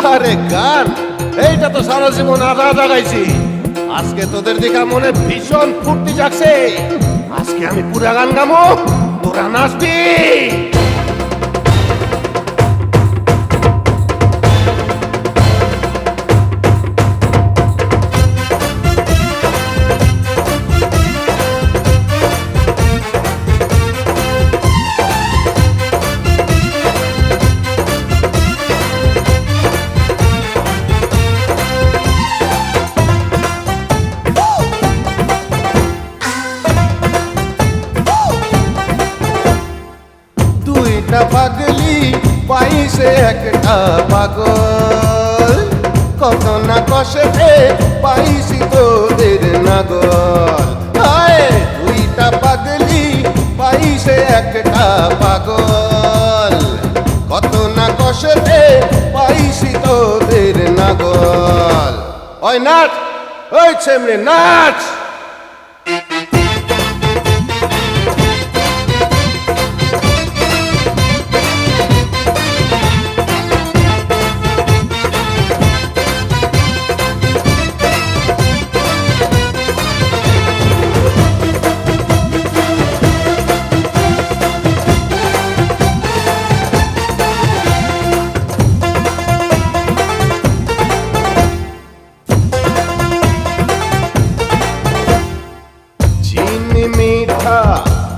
আরে গান, এইটা তো সারা জীবন আধা আধা গাইছি। আজকে তোদের দেখা মনে ভীষণ ফুর্তি জাগছে। আজকে আমি পুরা গান গামো, তোরা নাচবি। দুইটা পাগলি পাইছে একটা পাগল, কত না কষ্টে পাইছি তোদের নাগল। হায় দুইটা পাগলি পাইছে একটা পাগল, কত না কষ্টে পাইছি তোদের নাগল। ওই নাচ, ওই ছেমরে নাচ।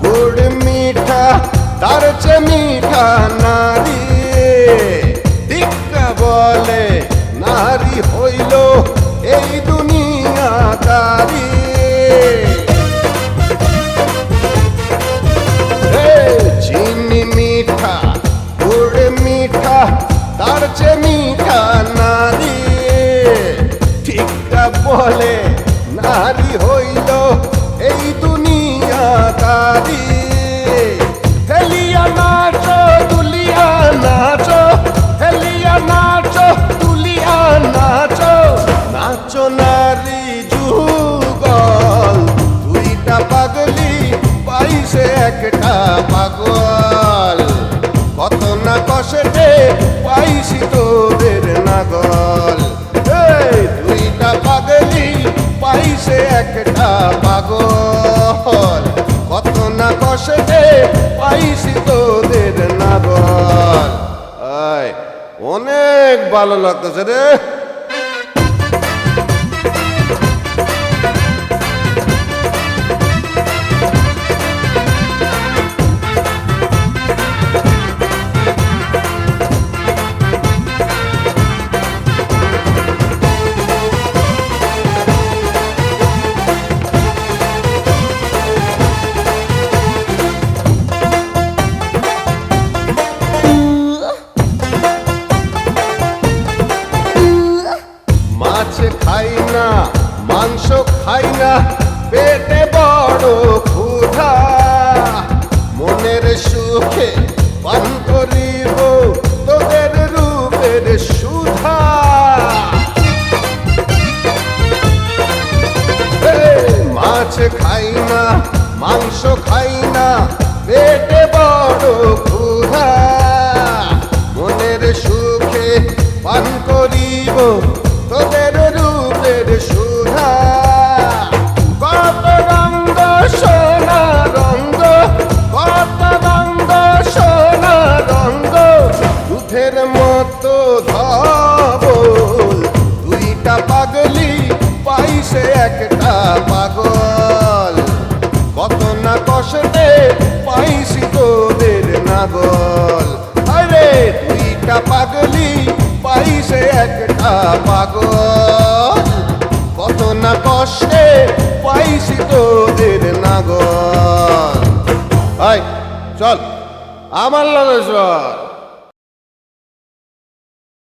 গুড় মিঠা তার চেয়ে মিঠা নারী, দীক্ষা বলে নারী হইল এই দুনিয়াদারি। চিনি মিঠা গুড় মিঠা তার চেয়ে মিঠা নারী, দীক্ষা বলে নারী হইল এই দুনিয়াদারি। হেলিয়া নাচো দুলিয়া নাচো, হেলিয়া নাচো দুলিয়া নাচো, নাচো নারী যুগল। দুইটা পাগলি পাইছে একটা পাগল, কত না কষ্টে পাইছি তোদের নাগল। দুইটা পাগলি পাইছে একটা পাগল, কত না কষ্টে পাইছি তোদের নাগল। অনেক ভালো লাগতেছে রে। মাছ খাই না মাংস খাই না, পেটে বড় ক্ষুধা, মনের সুখে পান করিব তোদের রূপের সুধা। মাছ খাই না মাংস খাই না, পেটে বড় ক্ষুধা, মনের সুখে পান করিব তোদের রূপের সুধা। কত রঙ্গ সোনা রঙ্গ, কত রঙ্গ সোনা রঙ্গ, দুধের মতো ধবল। দুইটা পাগলি পাইছে একটা পাগল, কত না কষ্টে পাইছি তোদের নাগল। আরে দুইটা পাগলি পাইছে একটা পাগল, কত না কষ্টে পাইছি তোদের নাগল। চল আমার লগে চল।